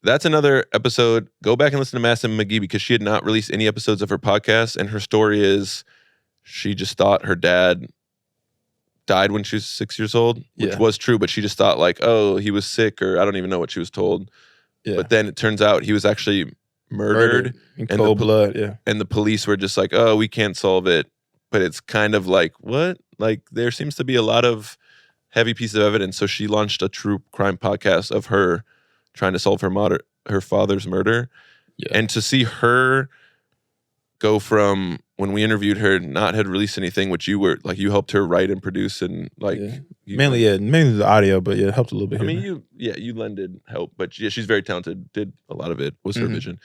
That's another episode. Go back and listen to Madison McGee because she had not released any episodes of her podcast, and her story is she just thought her dad died when she was 6 years old, which was true, but she just thought like, oh, he was sick, or I don't even know what she was told. Yeah. But then it turns out he was actually murdered in cold blood. Yeah. And the police were just like, oh, we can't solve it. But it's kind of like, what? Like, there seems to be a lot of heavy pieces of evidence. So she launched a true crime podcast of her trying to solve her father's murder. Yeah. And to see her go from when we interviewed her, not had released anything, which you were like, you helped her write and produce and like mainly the audio, but yeah, it helped a little bit. I mean, you lended help, but yeah, she's very talented. Did a lot of it, was her vision.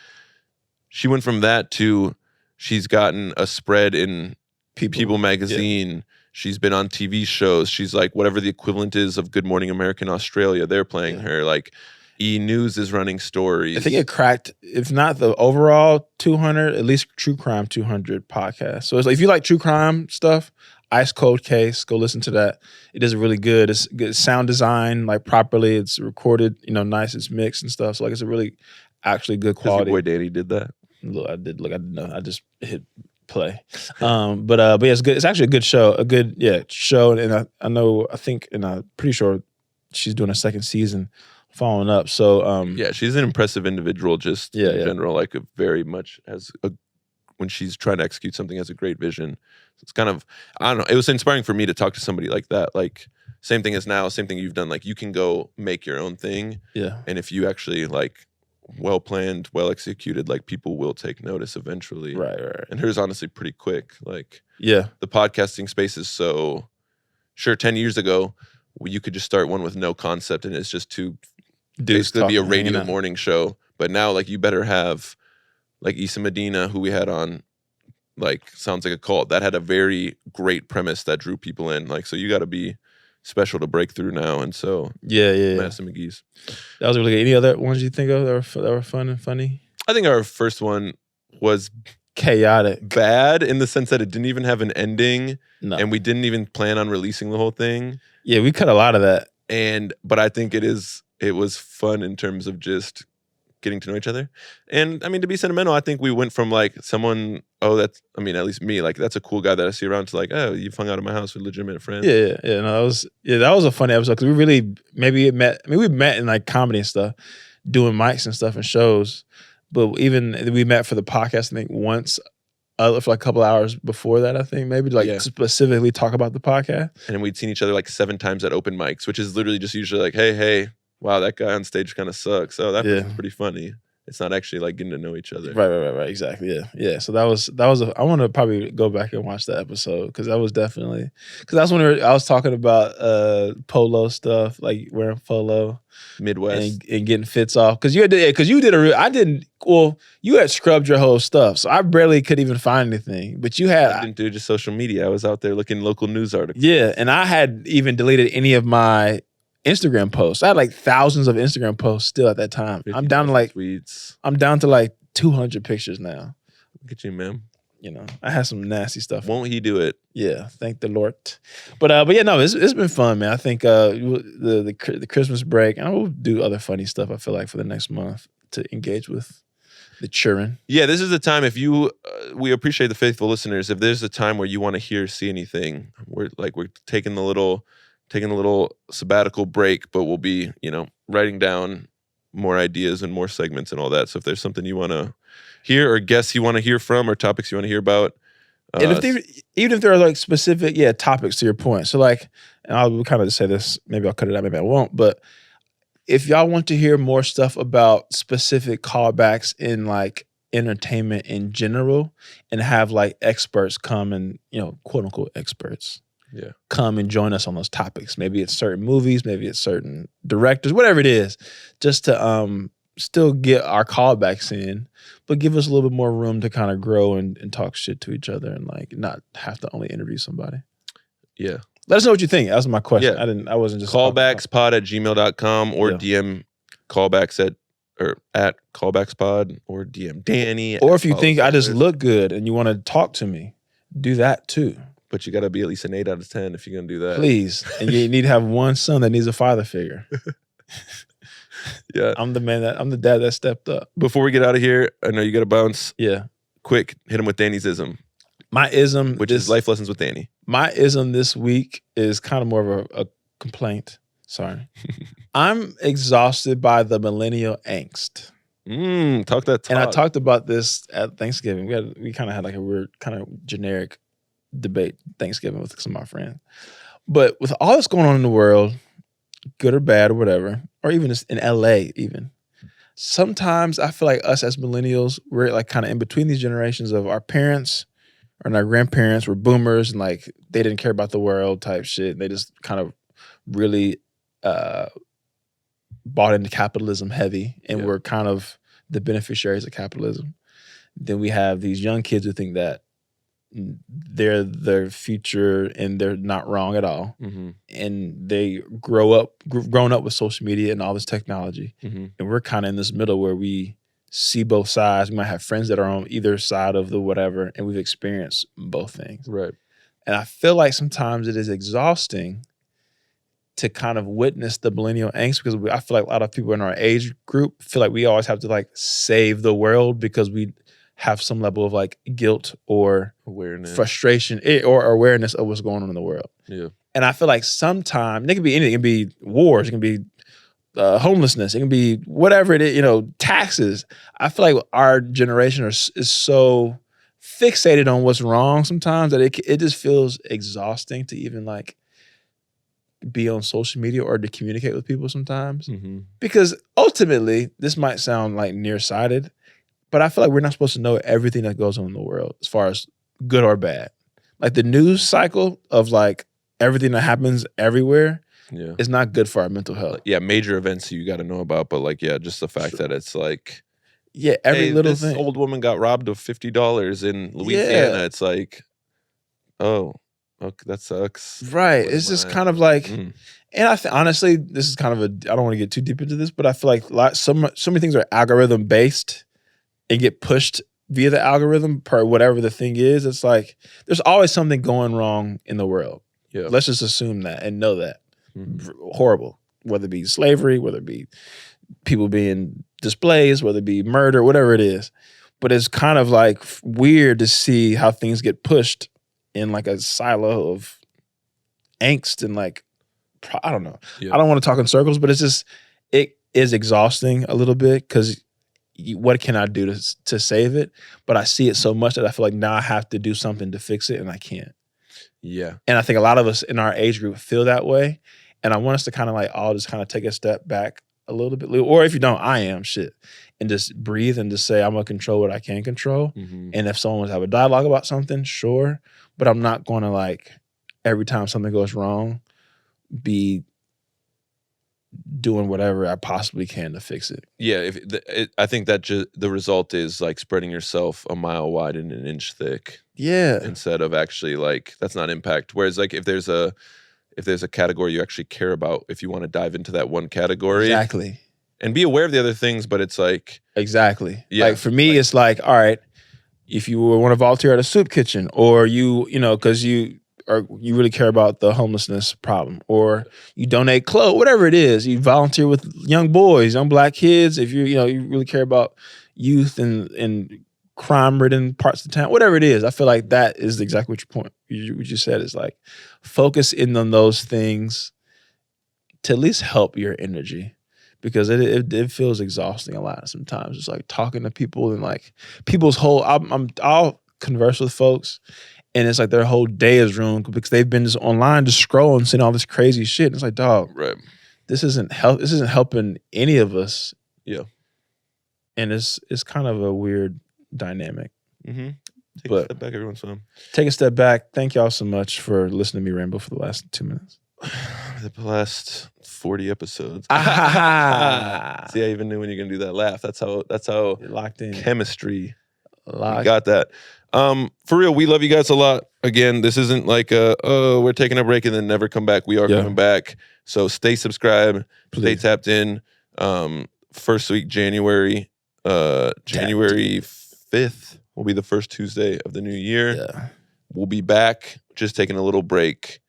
She went from that to she's gotten a spread in People magazine. Yeah. She's been on TV shows. She's like whatever the equivalent is of Good Morning America Australia. They're playing her. Like E! News is running stories. I think it cracked, if not the overall 200, at least True Crime 200 podcast. So it's like if you like true crime stuff, Ice Cold Case, go listen to that. It is really good. It's good sound design, like properly. It's recorded, nice. It's mixed and stuff. So like it's a really actually good quality. Your boy Danny did that. Look, I didn't know. I just hit play. But yeah, it's good. It's actually a good show. A good show. And I think I'm pretty sure she's doing a second season following up. So she's an impressive individual just in general. Like very much when she's trying to execute something, has a great vision. So it's kind of, I don't know, it was inspiring for me to talk to somebody like that. Like same thing as now, same thing you've done. Like you can go make your own thing. Yeah. And if you actually like well planned, well executed, like people will take notice eventually. Right. And hers honestly pretty quick. Like the podcasting space is so, sure, 10 years ago, you could just start one with no concept and it's just to basically be a radio morning show. But now like you better have like Issa Medina, who we had on, like Sounds Like a Cult, that had a very great premise that drew people in. Like, so you got to be special to break through now. And so Madison McGee's. That was really good. Any other ones you think of that were fun and funny? I think our first one was chaotic, bad in the sense that it didn't even have an ending, and we didn't even plan on releasing the whole thing. Yeah, we cut a lot of that. But I think it was fun in terms of just getting to know each other. And I mean, to be sentimental, I think we went from like someone, at least me, like that's a cool guy that I see around, to like, oh, you've hung out at my house with legitimate friends. Yeah. No, that was a funny episode because we really we met in like comedy and stuff, doing mics and stuff and shows. But even we met for the podcast, I think once for like a couple hours before that, I think maybe specifically talk about the podcast. And we'd seen each other like 7 times at open mics, which is literally just usually like, hey, wow, that guy on stage kind of sucks. Oh, that person's pretty funny. It's not actually like getting to know each other. Right. Exactly. Yeah. So that was. I want to probably go back and watch that episode because that was definitely that's when I was talking about polo stuff, like wearing polo Midwest and getting fits off because you had scrubbed your whole stuff, so I barely could even find anything. But I didn't do just social media. I was out there looking local news articles. Yeah, and I had even deleted any of my Instagram posts. I had like thousands of Instagram posts still at that time. I'm down to like tweets. I'm down to like 200 pictures now. Look at you, man. I had some nasty stuff. Won't he do it? Yeah, thank the Lord. But yeah, no, it's been fun, man. I think the Christmas break, and we'll do other funny stuff. I feel like for the next month to engage with the children. Yeah, this is the time. If you, we appreciate the faithful listeners. If there's a time where you want to see anything, we're taking the little sabbatical break, but we'll be, writing down more ideas and more segments and all that. So if there's something you want to hear or guests you want to hear from or topics you want to hear about. And even if there are like specific, topics to your point. So like, and I'll kind of just say this, maybe I'll cut it out, maybe I won't, but if y'all want to hear more stuff about specific callbacks in like entertainment in general and have like experts come and, quote unquote experts. Yeah. Come and join us on those topics. Maybe it's certain movies, maybe it's certain directors, whatever it is, just to still get our callbacks in, but give us a little bit more room to kind of grow and talk shit to each other and like not have to only interview somebody. Yeah. Let us know what you think. That was my question. Yeah. I wasn't just callbackspod@gmail.com or DM callbacks at callbackspod or DM Danny. Or if you think I just look good and you want to talk to me, do that too. But you got to be at least an 8 out of 10 if you're going to do that. Please. And you need to have one son that needs a father figure. Yeah. I'm the dad that stepped up. Before we get out of here, I know you got to bounce. Yeah. Quick, hit him with Danny's ism. My ism. Which is Life Lessons with Danny. My ism this week is kind of more of a complaint. Sorry. I'm exhausted by the millennial angst. Talk that talk. And I talked about this at Thanksgiving. We kind of had like a weird kind of generic debate Thanksgiving with some of my friends. But with all that's going on in the world, good or bad or whatever, or even just in LA even, sometimes I feel like us as millennials, we're like kind of in between these generations of our parents and our grandparents were boomers and like they didn't care about the world type shit. They just kind of really bought into capitalism heavy and we're kind of the beneficiaries of capitalism. Then we have these young kids who think that they're their future and they're not wrong at all. And they grown up with social media and all this technology. And we're kind of in this middle where we see both sides. We might have friends that are on either side of the whatever, and we've experienced both things. Right. And I feel like sometimes it is exhausting to kind of witness the millennial angst because I feel like a lot of people in our age group feel like we always have to like save the world because we have some level of like guilt or awareness, frustration or awareness of what's going on in the world. Yeah. And I feel like sometimes it can be anything. It can be wars. It can be homelessness. It can be whatever it is, taxes. I feel like our generation is so fixated on what's wrong sometimes that it just feels exhausting to even like be on social media or to communicate with people sometimes. Because ultimately, this might sound like nearsighted, but I feel like we're not supposed to know everything that goes on in the world as far as good or bad. Like the news cycle of like everything that happens everywhere is not good for our mental health. Yeah, major events you got to know about, but like, just the fact that it's like, every little this thing. Old woman got robbed of $50 in Louisiana. It's like, oh, okay, that sucks. Right. It's just kind of like, and I honestly, this is kind of I don't want to get too deep into this, but I feel like so many things are algorithm based and get pushed via the algorithm per whatever the thing is. It's like, there's always something going wrong in the world. Yeah. Let's just assume that and know that. Horrible. Whether it be slavery, whether it be people being displaced, whether it be murder, whatever it is. But it's kind of like weird to see how things get pushed in like a silo of angst and like, I don't know. Yeah. I don't want to talk in circles, but it's just, it is exhausting a little bit because what can I do to save it? But I see it so much that I feel like now I have to do something to fix it and I can't. Yeah. And I think a lot of us in our age group feel that way. And I want us to kind of like all just kind of take a step back a little bit. Or if you don't, I am shit. And just breathe and just say, I'm going to control what I can control. And if someone wants to have a dialogue about something, sure. But I'm not going to like, every time something goes wrong, be doing whatever I possibly can to fix it. Yeah, I think that the result is like spreading yourself a mile wide and an inch thick. Yeah. Instead of actually like, that's not impact. Whereas like if there's a category you actually care about, if you want to dive into that one category. Exactly. And be aware of the other things, but it's like. Exactly. Yeah. Like for me, it's like, all right, if you want to volunteer at a soup kitchen or because you really care about the homelessness problem, or you donate clothes, whatever it is, you volunteer with young boys, young black kids. If you really care about youth and crime-ridden parts of town, whatever it is, I feel like that is exactly what what you said is like, focus in on those things to at least help your energy. Because it feels exhausting a lot sometimes. It's like talking to people and like people's whole, I'll converse with folks and it's like their whole day is ruined because they've been just online just scrolling, seeing all this crazy shit. And it's like, dog, right. This isn't helping any of us. Yeah. And it's kind of a weird dynamic. Take a step back every once in a while. Take a step back. Thank y'all so much for listening to me ramble for the last 2 minutes. The last 40 episodes. See, I even knew when you're gonna do that laugh. That's how you're locked in. Chemistry. We got that. For real, we love you guys a lot. Again, this isn't like we're taking a break and then never come back. We are coming back. So stay subscribed, stay tapped in. First week January 5th will be the first Tuesday of the new year. Yeah. We'll be back. Just taking a little break.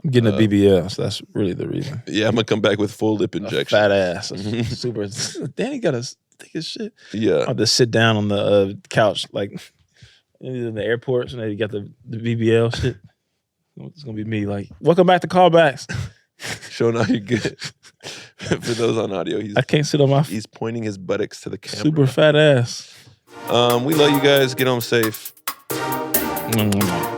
I'm getting a BBL, so that's really the reason. Yeah, I'm gonna come back with full lip injection. Fat ass, super. Danny got us thick as shit. Yeah, I'll just sit down on the couch like in the airport, so you got the BBL shit. It's gonna be me like, welcome back to Callbacks. Showing how you're good. For those on audio, I can't sit on my he's pointing his buttocks to the camera. super fat ass. We love you guys. Get home safe. Mm-hmm.